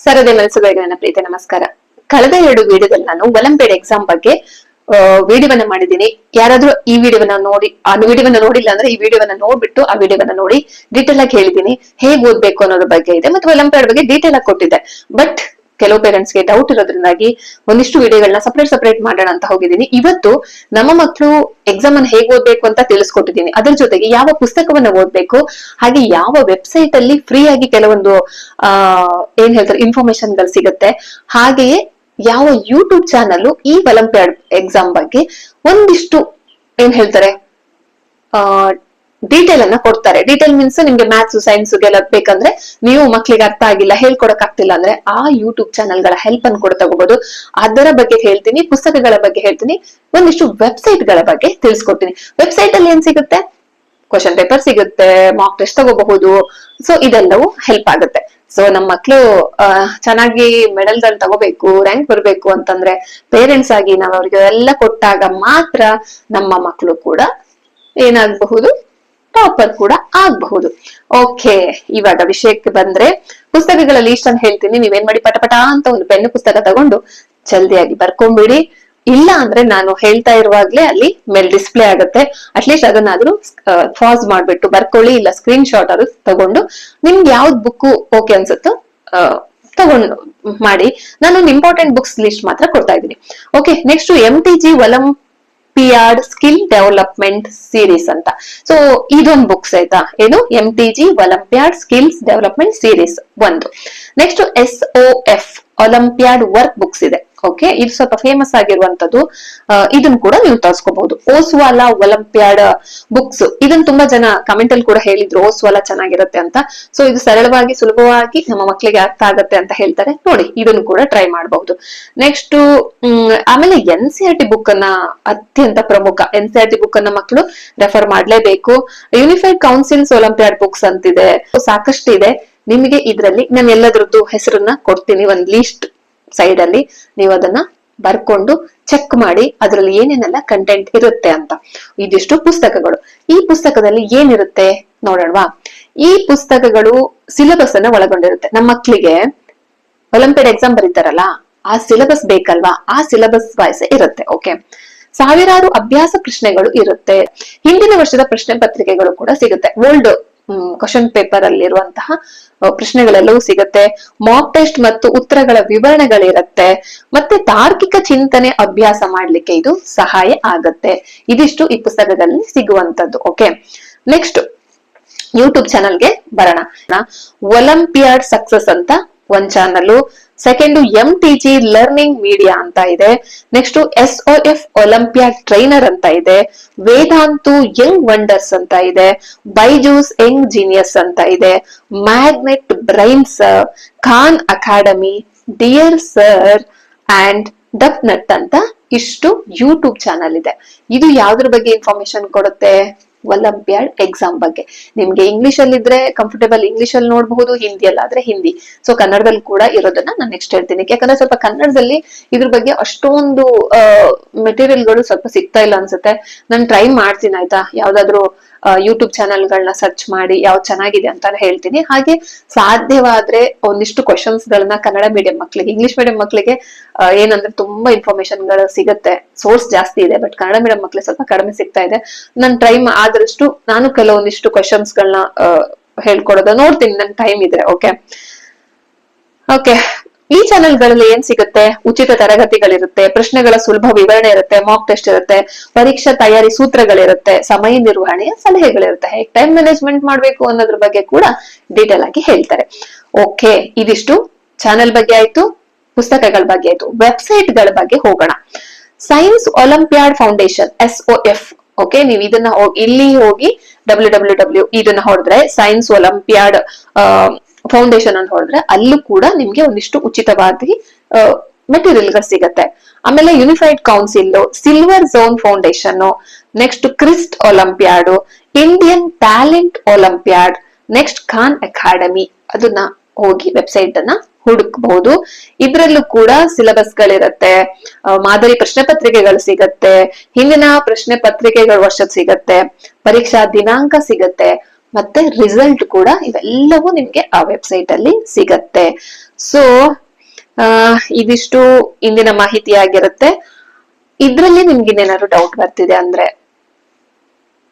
ಸರದಿ ಮನಸ್ಸುಗಳಿಗೆ ನನ್ನ ಪ್ರೀತಿ ನಮಸ್ಕಾರ. ಕಳೆದ 2 ವಿಡಿಯೋದಲ್ಲಿ ನಾನು ಒಲಿಂಪಿಯಾಡ್ ಎಕ್ಸಾಮ್ ಬಗ್ಗೆ ವಿಡಿಯೋವನ್ನ ಮಾಡಿದ್ದೀನಿ. ಯಾರಾದ್ರೂ ಈ ವಿಡಿಯೋವನ್ನ ನೋಡಿ ಆ ವಿಡಿಯೋವನ್ನ ನೋಡಿಲ್ಲ ಅಂದ್ರೆ ಈ ವಿಡಿಯೋವನ್ನ ನೋಡ್ಬಿಟ್ಟು ಆ ವಿಡಿಯೋವನ್ನ ನೋಡಿ ಡೀಟೇಲ್ ಆಗಿ ಹೇಳಿದೀನಿ, ಹೇಗ್ ಓದ್ಬೇಕು ಅನ್ನೋದ್ರ ಬಗ್ಗೆ ಇದೆ, ಮತ್ತೆ ಒಲಿಂಪಿಯಾಡ್ ಬಗ್ಗೆ ಡೀಟೇಲ್ ಆಗಿ ಕೊಟ್ಟಿದ್ದೆ. ಬಟ್ ಕೆಲವು ಪೇರೆಂಟ್ಸ್ ಗೆ ಡೌಟ್ ಇರೋದ್ರಿಂದಾಗಿ ಒಂದಿಷ್ಟು ವಿಡಿಯೋಗಳನ್ನ ಸಪರೇಟ್ ಮಾಡೋಣ ಅಂತ ಹೋಗಿದ್ದೀನಿ. ಇವತ್ತು ನಮ್ಮ ಮಕ್ಕಳು ಎಕ್ಸಾಮ್ ಅನ್ನು ಹೇಗೆ ಓದ್ಬೇಕು ಅಂತ ತಿಳಿಸ್ಕೊಟ್ಟಿದ್ದೀನಿ. ಅದ್ರ ಜೊತೆಗೆ ಯಾವ ಪುಸ್ತಕವನ್ನ ಓದ್ಬೇಕು, ಹಾಗೆ ಯಾವ ವೆಬ್ಸೈಟ್ ಅಲ್ಲಿ ಫ್ರೀ ಆಗಿ ಕೆಲವೊಂದು ಏನ್ ಹೇಳ್ತಾರೆ ಇನ್ಫಾರ್ಮೇಶನ್ ಗಳು ಸಿಗುತ್ತೆ, ಹಾಗೆಯೇ ಯಾವ ಯೂಟ್ಯೂಬ್ ಚಾನಲ್ ಈ ಒಲಿಂಪಿಯಾಡ್ ಎಕ್ಸಾಮ್ ಬಗ್ಗೆ ಒಂದಿಷ್ಟು ಏನ್ ಹೇಳ್ತಾರೆ ಡೀಟೇಲ್ ಅನ್ನ ಕೊಡ್ತಾರೆ. ಡೀಟೇಲ್ ಮೀನ್ಸ್ ನಿಮ್ಗೆ ಮ್ಯಾಥ್ಸ್ ಸೈನ್ಸ್ ಗೆಲ್ಲ ಬೇಕಂದ್ರೆ, ನೀವು ಮಕ್ಳಿಗೆ ಅರ್ಥ ಆಗಿಲ್ಲ ಹೇಳ್ಕೊಡಕ್ ಆಗ್ತಿಲ್ಲ ಅಂದ್ರೆ ಆ ಯೂಟ್ಯೂಬ್ ಚಾನಲ್ ಗಳ ಹೆಲ್ಪ್ ಅನ್ನು ಕೂಡ ತಗೋಬಹುದು. ಅದರ ಬಗ್ಗೆ ಹೇಳ್ತೀನಿ, ಪುಸ್ತಕಗಳ ಬಗ್ಗೆ ಹೇಳ್ತೀನಿ, ಒಂದಿಷ್ಟು ವೆಬ್ಸೈಟ್ ಗಳ ಬಗ್ಗೆ ತಿಳಿಸ್ಕೊಡ್ತೀನಿ. ವೆಬ್ಸೈಟ್ ಅಲ್ಲಿ ಏನ್ ಸಿಗುತ್ತೆ, ಕ್ವಶನ್ ಪೇಪರ್ ಸಿಗುತ್ತೆ, ಮಾಕ್ ಟೆಸ್ಟ್ ತಗೋಬಹುದು. ಸೊ ಇದೆಲ್ಲವೂ ಹೆಲ್ಪ್ ಆಗುತ್ತೆ. ಸೊ ನಮ್ಮ ಮಕ್ಳು ಚೆನ್ನಾಗಿ ಮೆಡಲ್ ಗಳು ತಗೋಬೇಕು, ರ್ಯಾಂಕ್ ಬರ್ಬೇಕು ಅಂತಂದ್ರೆ ಪೇರೆಂಟ್ಸ್ ಆಗಿ ನಾವು ಅವ್ರಿಗೆ ಎಲ್ಲ ಕೊಟ್ಟಾಗ ಮಾತ್ರ ನಮ್ಮ ಮಕ್ಕಳು ಕೂಡ ಏನಾಗಬಹುದು, ಟಾಪರ್ ಕೂಡ ಆಗಬಹುದು. ಓಕೆ, ಇವಾಗ ವಿಷಯಕ್ಕೆ ಬಂದ್ರೆ ಪುಸ್ತಕಗಳ ಲೀಸ್ಟ್ ಅಂತ ಹೇಳ್ತೀನಿ. ನೀವೇನ್ ಮಾಡಿ, ಪಟಪಟ ಅಂತ ಒಂದು ಪೆನ್ ಪುಸ್ತಕ ತಗೊಂಡು ಜಲ್ದಿಯಾಗಿ ಬರ್ಕೊಂಡ್ಬಿಡಿ. ಇಲ್ಲ ಅಂದ್ರೆ ನಾನು ಹೇಳ್ತಾ ಇರುವಾಗ್ಲೇ ಅಲ್ಲಿ ಮೇಲ್ ಡಿಸ್ಪ್ಲೇ ಆಗುತ್ತೆ, ಅಟ್ಲೀಸ್ಟ್ ಅದನ್ನಾದ್ರೂ ಪಾಸ್ ಮಾಡ್ಬಿಟ್ಟು ಬರ್ಕೊಳ್ಳಿ, ಇಲ್ಲ ಸ್ಕ್ರೀನ್ ಶಾಟ್ ಆದ್ರೂ ತಗೊಂಡು ನಿಮ್ಗೆ ಯಾವ್ದು ಬುಕ್ ಓಕೆ ಅನ್ಸುತ್ತೋ ತಗೊಂಡು ಮಾಡಿ. ನಾನೊಂದು ಇಂಪಾರ್ಟೆಂಟ್ ಬುಕ್ಸ್ ಲಿಸ್ಟ್ ಮಾತ್ರ ಕೊಡ್ತಾ ಇದ್ದೀನಿ. Okay, next MTG olympiad skill development series ಅಂತ. ಸೊ ಇದೊಂದು ಬುಕ್ಸ್ ಆಯ್ತಾ, ಏನು MTG olympiad skills development series ಒಂದು. Next SOF olympiad work books ಇದೆ. ಓಕೆ, ಇದು ಸ್ವಲ್ಪ ಫೇಮಸ್ ಆಗಿರುವಂತದ್ದು, ಇದನ್ನ ಕೂಡ ನೀವು ತರಿಸ್ಕೋಬಹುದು. ಓಸ್ವಾಲಾ ಒಲಿಂಪಿಯಾಡ್ ಬುಕ್ಸ್, ಇದನ್ನ ತುಂಬಾ ಜನ ಕಮೆಂಟ್ ಅಲ್ಲಿ ಕೂಡ ಹೇಳಿದ್ರು ಓಸ್ವಾಲಾ ಚೆನ್ನಾಗಿರುತ್ತೆ ಅಂತ. ಸೊ ಇದು ಸರಳವಾಗಿ ಸುಲಭವಾಗಿ ನಮ್ಮ ಮಕ್ಕಳಿಗೆ ಅರ್ಥ ಆಗತ್ತೆ ಅಂತ ಹೇಳ್ತಾರೆ, ನೋಡಿ ಇದನ್ನು ಕೂಡ ಟ್ರೈ ಮಾಡಬಹುದು. ನೆಕ್ಸ್ಟ್ ಆಮೇಲೆ NCERT ಬುಕ್ ಅನ್ನ ಅತ್ಯಂತ ಪ್ರಮುಖ, NCERT ಬುಕ್ ಅನ್ನ ಮಕ್ಕಳು ರೆಫರ್ ಮಾಡ್ಲೇಬೇಕು. ಯೂನಿಫೈಡ್ ಕೌನ್ಸಿಲ್ಸ್ ಒಲಿಂಪಿಯಾಡ್ ಬುಕ್ಸ್ ಅಂತಿದೆ, ಸಾಕಷ್ಟು ಇದೆ. ನಿಮಗೆ ಇದರಲ್ಲಿ ನಾನು ಎಲ್ಲದ್ರದ್ದು ಹೆಸರನ್ನ ಕೊಡ್ತೀನಿ, ಒಂದ್ ಲೀಸ್ಟ್ ಸೈಡ್ ಅಲ್ಲಿ ನೀವು ಅದನ್ನ ಬರ್ಕೊಂಡು ಚೆಕ್ ಮಾಡಿ ಅದರಲ್ಲಿ ಏನೇನೆಲ್ಲ ಕಂಟೆಂಟ್ ಇರುತ್ತೆ ಅಂತ. ಇದಿಷ್ಟು ಪುಸ್ತಕಗಳು. ಈ ಪುಸ್ತಕದಲ್ಲಿ ಏನಿರುತ್ತೆ ನೋಡೋಣವಾ. ಈ ಪುಸ್ತಕಗಳು ಸಿಲೆಬಸ್ ಅನ್ನ ಒಳಗೊಂಡಿರುತ್ತೆ. ನಮ್ಮ ಮಕ್ಕಳಿಗೆ ಒಲಿಂಪಿಯಾಡ್ ಎಕ್ಸಾಮ್ ಬರೀತಾರಲ್ಲ, ಆ ಸಿಲೆಬಸ್ ಬೇಕಲ್ವಾ, ಆ ಸಿಲೆಬಸ್ ವೈಸ್ ಇರುತ್ತೆ. ಓಕೆ, ಸಾವಿರಾರು ಅಭ್ಯಾಸ ಪ್ರಶ್ನೆಗಳು ಇರುತ್ತೆ, ಹಿಂದಿನ ವರ್ಷದ ಪ್ರಶ್ನೆ ಪತ್ರಿಕೆಗಳು ಕೂಡ ಸಿಗುತ್ತೆ, ಓಲ್ಡ್ ಕ್ವಶನ್ ಪೇಪರ್ ಅಲ್ಲಿರುವಂತಹ ಪ್ರಶ್ನೆಗಳೆಲ್ಲವೂ ಸಿಗುತ್ತೆ, ಮಾಕ್ ಟೆಸ್ಟ್ ಮತ್ತು ಉತ್ತರಗಳ ವಿವರಣೆಗಳಿರುತ್ತೆ, ಮತ್ತೆ ತಾರ್ಕಿಕ ಚಿಂತನೆ ಅಭ್ಯಾಸ ಮಾಡ್ಲಿಕ್ಕೆ ಇದು ಸಹಾಯ ಆಗತ್ತೆ. ಇದಿಷ್ಟು ಈ ಪುಸ್ತಕದಲ್ಲಿ ಸಿಗುವಂತದ್ದು. ಓಕೆ, ನೆಕ್ಸ್ಟ್ ಯೂಟ್ಯೂಬ್ ಚಾನಲ್ಗೆ ಬರೋಣ. ಒಲಿಂಪಿಯಾಡ್ ಸಕ್ಸಸ್ ಅಂತ ಒಂದ್ channel, second MTG learning media ಅಂತ ಇದೆ, ನೆಕ್ಸ್ಟ್ SOF ಒಲಿಂಪಿಯಾಡ್ ಟ್ರೈನರ್ ಅಂತ ಇದೆ, ವೇದಾಂತು ಯಂಗ್ ವಂಡರ್ಸ್ ಅಂತ ಇದೆ, ಬೈಜೂಸ್ ಯಂಗ್ ಜೀನಿಯಸ್ ಅಂತ ಇದೆ, magnet brains, Khan Academy, dear sir and Doubtnut ಅಂತ ಇಷ್ಟು ಯೂಟ್ಯೂಬ್ ಚಾನಲ್ ಇದೆ. ಇದು ಯಾವ್ದ್ರ ಬಗ್ಗೆ ಇನ್ಫಾರ್ಮೇಶನ್ ಕೊಡುತ್ತೆ, ಒಲಿಂಪಿಯಾಡ್ ಎಕ್ಸಾಮ್ ಬಗ್ಗೆ. ನಿಮ್ಗೆ ಇಂಗ್ಲಿಷ್ ಅಲ್ಲಿ ಇದ್ರೆ ಕಂಫರ್ಟೇಬಲ್ ಇಂಗ್ಲಿಷ್ ಅಲ್ಲಿ ನೋಡಬಹುದು, ಹಿಂದಿಯಲ್ಲಾದ್ರೆ ಹಿಂದಿ. ಸೊ ಕನ್ನಡದಲ್ಲಿ ಕೂಡ ಇರೋದನ್ನ ನಾನು ನೆಕ್ಸ್ಟ್ ಹೇಳ್ತೀನಿ, ಯಾಕಂದ್ರೆ ಸ್ವಲ್ಪ ಕನ್ನಡದಲ್ಲಿ ಇದ್ರ ಬಗ್ಗೆ ಅಷ್ಟೊಂದು ಮೆಟೀರಿಯಲ್ ಗಳು ಸ್ವಲ್ಪ ಸಿಗ್ತಾ ಇಲ್ಲ ಅನ್ಸುತ್ತೆ. ನಾನು ಟ್ರೈ ಮಾಡ್ತೀನಿ ಆಯ್ತಾ, ಯಾವ್ದಾದ್ರು ಯೂಟ್ಯೂಬ್ ಚಾನಲ್ ಗಳನ್ನ ಸರ್ಚ್ ಮಾಡಿ ಯಾವ್ದು ಚೆನ್ನಾಗಿದೆ ಅಂತ ಹೇಳ್ತೀನಿ. ಹಾಗೆ ಸಾಧ್ಯವಾದ್ರೆ ಒಂದಿಷ್ಟು ಕ್ವಶನ್ಸ್ ಗಳನ್ನ ಕನ್ನಡ ಮೀಡಿಯಂ ಮಕ್ಕಳಿಗೆ, ಇಂಗ್ಲಿಷ್ ಮೀಡಿಯಂ ಮಕ್ಕಳಿಗೆ ಏನಂದ್ರೆ ತುಂಬಾ ಇನ್ಫಾರ್ಮೇಶನ್ ಗಳು ಸಿಗುತ್ತೆ, ಸೋರ್ಸ್ ಜಾಸ್ತಿ ಇದೆ, ಬಟ್ ಕನ್ನಡ ಮೀಡಿಯಂ ಮಕ್ಕಳಿಗೆ ಸ್ವಲ್ಪ ಕಡಿಮೆ ಸಿಗ್ತಾ ಇದೆ. ನಾನು ಟ್ರೈ ಆದಷ್ಟು ನಾನು ಕೆಲವೊಂದಿಷ್ಟು ಕ್ವಶನ್ಸ್ ಗಳನ್ನ ಹೇಳ್ಕೊಡೋದ ನೋಡ್ತೀನಿ, ನನ್ ಟೈಮ್ ಇದ್ರೆ. ಓಕೆ ಓಕೆ, ಈ ಚಾನೆಲ್ ಗಳಲ್ಲಿ ಏನ್ ಸಿಗುತ್ತೆ, ಉಚಿತ ತರಗತಿಗಳಿರುತ್ತೆ, ಪ್ರಶ್ನೆಗಳ ಸುಲಭ ವಿವರಣೆ ಇರುತ್ತೆ, ಮಾಕ್ ಟೆಸ್ಟ್ ಇರುತ್ತೆ, ಪರೀಕ್ಷಾ ತಯಾರಿ ಸೂತ್ರಗಳಿರುತ್ತೆ, ಸಮಯ ನಿರ್ವಹಣೆಯ ಸಲಹೆಗಳಿರುತ್ತೆ, ಹೇಗೆ ಟೈಮ್ ಮ್ಯಾನೇಜ್ಮೆಂಟ್ ಮಾಡ್ಬೇಕು ಅನ್ನೋದ್ರ ಬಗ್ಗೆ ಕೂಡ ಡೀಟೇಲ್ ಆಗಿ ಹೇಳ್ತಾರೆ. ಓಕೆ, ಇದಿಷ್ಟು ಚಾನೆಲ್ ಬಗ್ಗೆ ಆಯ್ತು, ಪುಸ್ತಕಗಳ ಬಗ್ಗೆ ಆಯ್ತು. ವೆಬ್ಸೈಟ್ ಗಳ ಬಗ್ಗೆ ಹೋಗೋಣ. Science olympiad foundation SOF. Okay, ನೀವು ಇದನ್ನ ಇಲ್ಲಿ ಹೋಗಿ www ಇದನ್ನ ಹೊಡೆದ್ರೆ ಸೈನ್ಸ್ ಒಲಿಂಪಿಯಾಡ್ ಫೌಂಡೇಶನ್ ಅಂತ ಹೊಡೆದ್ರೆ ಅಲ್ಲೂ ಕೂಡ ನಿಮ್ಗೆ ಒಂದಿಷ್ಟು ಉಚಿತವಾಗಿ ಮೆಟೀರಿಯಲ್ ಗಳು ಸಿಗತ್ತೆ. ಆಮೇಲೆ unified council, silver zone foundation, next crest olympiad, Indian talent olympiad, next Khan academy, ಅದನ್ನ ಹೋಗಿ ವೆಬ್ಸೈಟ್ ಅನ್ನ ಹುಡುಕಬಹುದು. ಇದ್ರಲ್ಲೂ ಕೂಡ ಸಿಲೆಬಸ್ ಗಳಿರುತ್ತೆ, ಮಾದರಿ ಪ್ರಶ್ನೆ ಪತ್ರಿಕೆಗಳು ಸಿಗತ್ತೆ, ಹಿಂದಿನ ಪ್ರಶ್ನೆ ಪತ್ರಿಕೆಗಳು ವರ್ಷದ ಸಿಗತ್ತೆ, ಪರೀಕ್ಷಾ ದಿನಾಂಕ ಸಿಗತ್ತೆ, ಮತ್ತೆ ರಿಸಲ್ಟ್ ಕೂಡ ಇವೆಲ್ಲವೂ ನಿಮ್ಗೆ ಆ ವೆಬ್ಸೈಟ್ ಅಲ್ಲಿ ಸಿಗತ್ತೆ. ಸೊ ಇದಿಷ್ಟು ಇಂದಿನ ಮಾಹಿತಿ ಆಗಿರುತ್ತೆ. ಇದ್ರಲ್ಲಿ ನಿಮ್ಗೆ ಏನಾದ್ರು ಡೌಟ್ ಬರ್ತಿದೆ ಅಂದ್ರೆ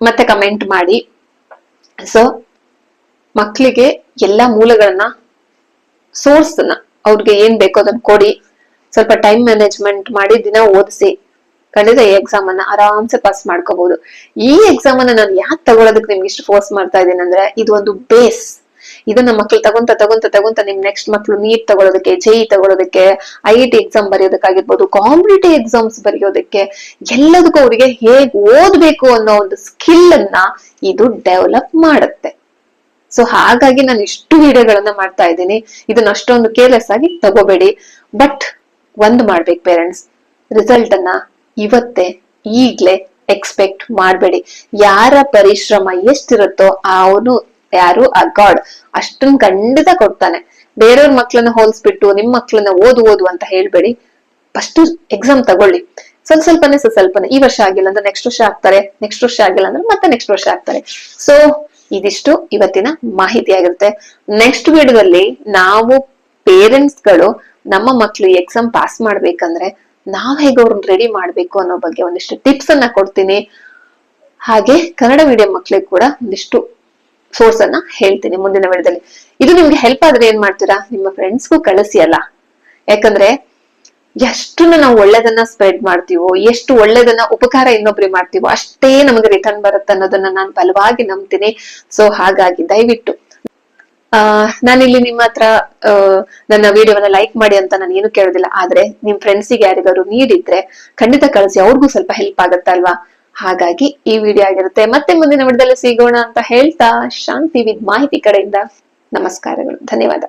ಮತ್ತೆ ಕಮೆಂಟ್ ಮಾಡಿ. ಸೊ ಮಕ್ಕಳಿಗೆ ಎಲ್ಲಾ ಮೂಲಗಳನ್ನ, ಸೋರ್ಸ್ ನ ಅವ್ರಿಗೆ ಏನ್ ಬೇಕೋ ಅದನ್ನ ಕೊಡಿ. ಸ್ವಲ್ಪ ಟೈಮ್ ಮ್ಯಾನೇಜ್ಮೆಂಟ್ ಮಾಡಿ ದಿನ ಓದಿಸಿ, ಖಂಡಿತ ಈ ಎಕ್ಸಾಮ್ ಅನ್ನ ಆರಾಮ್ಸೆ ಪಾಸ್ ಮಾಡ್ಕೋಬಹುದು. ಈ ಎಕ್ಸಾಮ್ ಅನ್ನ ನಾನು ಯಾಕೆ ತಗೊಳೋದಕ್ಕೆ ನಿಮ್ಗೆ ಇಷ್ಟು ಫೋರ್ಸ್ ಮಾಡ್ತಾ ಇದ್ದೀನಿ ಅಂದ್ರೆ, ಇದು ಒಂದು ಬೇಸ್. ಇದನ್ನ ಮಕ್ಳು ತಗೊಂತ ನಿಮ್ ನೆಕ್ಸ್ಟ್ ಮಕ್ಳು ನೀಟ್ ತಗೊಳೋದಕ್ಕೆ, JEE ತಗೊಳೋದಕ್ಕೆ, IIT ಎಕ್ಸಾಮ್ ಬರೆಯೋದಕ್ಕಾಗಿರ್ಬೋದು, ಕಾಂಪಿಟೇಟಿವ್ ಎಕ್ಸಾಮ್ಸ್ ಬರೆಯೋದಕ್ಕೆ, ಎಲ್ಲದಕ್ಕೂ ಅವರಿಗೆ ಹೇಗ್ ಓದ್ಬೇಕು ಅನ್ನೋ ಒಂದು ಸ್ಕಿಲ್ ಅನ್ನ ಇದು ಡೆವಲಪ್ ಮಾಡುತ್ತೆ. ಸೊ ಹಾಗಾಗಿ ನಾನು ಇಷ್ಟು ವಿಡಿಯೋಗಳನ್ನ ಮಾಡ್ತಾ ಇದ್ದೀನಿ. ಇದನ್ನ ಅಷ್ಟೊಂದು ಕೇರ್ಲೆಸ್ ಆಗಿ ತಗೋಬೇಡಿ. ಬಟ್ ಒಂದ್ ಮಾಡ್ಬೇಕು ಪೇರೆಂಟ್ಸ್, ರಿಸಲ್ಟ್ ಅನ್ನ ಇವತ್ತೇ ಈಗ್ಲೇ ಎಕ್ಸ್ಪೆಕ್ಟ್ ಮಾಡ್ಬೇಡಿ. ಯಾರ ಪರಿಶ್ರಮ ಎಷ್ಟಿರುತ್ತೋ ಅವನು ಯಾರು ಆ ಗಾಡ್ ಅಷ್ಟನ್ ಖಂಡಿತ ಕೊಡ್ತಾನೆ. ಬೇರೆಯವ್ರ ಮಕ್ಳನ್ನ ಹೋಲಿಸ್ಬಿಟ್ಟು ನಿಮ್ ಮಕ್ಳನ್ನ ಓದು ಅಂತ ಹೇಳ್ಬೇಡಿ. ಫಸ್ಟ್ ಎಕ್ಸಾಮ್ ತಗೊಳ್ಳಿ, ಸ್ವಲ್ಪನೇ. ಈ ವರ್ಷ ಆಗಿಲ್ಲ ಅಂದ್ರೆ ನೆಕ್ಸ್ಟ್ ವರ್ಷ ಆಗ್ತಾರೆ, ನೆಕ್ಸ್ಟ್ ವರ್ಷ ಆಗಿಲ್ಲ ಅಂದ್ರೆ ಮತ್ತೆ ನೆಕ್ಸ್ಟ್ ವರ್ಷ ಆಗ್ತಾರೆ. ಸೊ ಇದಿಷ್ಟು ಇವತ್ತಿನ ಮಾಹಿತಿ ಆಗಿರುತ್ತೆ. ನೆಕ್ಸ್ಟ್ ವಿಡಿಯೋದಲ್ಲಿ ನಾವು ಪೇರೆಂಟ್ಸ್ ಗಳು ನಮ್ಮ ಮಕ್ಳು ಎಕ್ಸಾಮ್ ಪಾಸ್ ಮಾಡ್ಬೇಕಂದ್ರೆ ನಾವ್ ಹೇಗೆ ಅವ್ರನ್ನ ರೆಡಿ ಮಾಡ್ಬೇಕು ಅನ್ನೋ ಬಗ್ಗೆ ಒಂದಿಷ್ಟು ಟಿಪ್ಸ್ ಅನ್ನ ಕೊಡ್ತೀನಿ. ಹಾಗೆ ಕನ್ನಡ ಮೀಡಿಯಂ ಮಕ್ಳಿಗೆ ಕೂಡ ಒಂದಿಷ್ಟು ಸೋರ್ಸ್ ಅನ್ನ ಹೇಳ್ತೀನಿ ಮುಂದಿನ ವಿಡಿಯೋದಲ್ಲಿ. ಇದು ನಿಮ್ಗೆ ಹೆಲ್ಪ್ ಆದ್ರೆ ಏನ್ ಮಾಡ್ತೀರಾ, ನಿಮ್ಮ ಫ್ರೆಂಡ್ಸ್ಗೂ ಕಳಿಸಿ ಅಲ್ಲ. ಯಾಕಂದ್ರೆ ಎಷ್ಟು ನಾವು ಒಳ್ಳೇದನ್ನ ಸ್ಪ್ರೆಡ್ ಮಾಡ್ತೀವೋ, ಎಷ್ಟು ಒಳ್ಳೇದನ್ನ ಉಪಕಾರ ಇನ್ನೊಬ್ರಿಗೆ ಮಾಡ್ತೀವೋ, ಅಷ್ಟೇ ನಮಗೆ ರಿಟರ್ನ್ ಬರುತ್ತೆ ಅನ್ನೋದನ್ನ ನಾನು ಬಲವಾಗಿ ನಂಬ್ತೀನಿ. ಸೊ ಹಾಗಾಗಿ ದಯವಿಟ್ಟು ನಾನಿಲ್ಲಿ ನಿಮ್ಮ ಹತ್ರ ನನ್ನ ವಿಡಿಯೋವನ್ನ ಲೈಕ್ ಮಾಡಿ ಅಂತ ನಾನು ಏನು ಕೇಳೋದಿಲ್ಲ. ಆದ್ರೆ ನಿಮ್ ಫ್ರೆಂಡ್ಸಿಗೆ ಯಾರಿಗಾದ್ರು ನೀಡಿದ್ರೆ ಖಂಡಿತ ಕಳಿಸಿ, ಅವ್ರಿಗೂ ಸ್ವಲ್ಪ ಹೆಲ್ಪ್ ಆಗತ್ತಲ್ವಾ. ಹಾಗಾಗಿ ಈ ವಿಡಿಯೋ ಆಗಿರುತ್ತೆ. ಮತ್ತೆ ಮುಂದಿನ ವಿಡಿಯೋದಲ್ಲಿ ಸಿಗೋಣ ಅಂತ ಹೇಳ್ತಾ, ಶಾಂತಿ ವಿದ್ ಮಾಹಿತಿ ಕಡೆಯಿಂದ ನಮಸ್ಕಾರಗಳು, ಧನ್ಯವಾದ.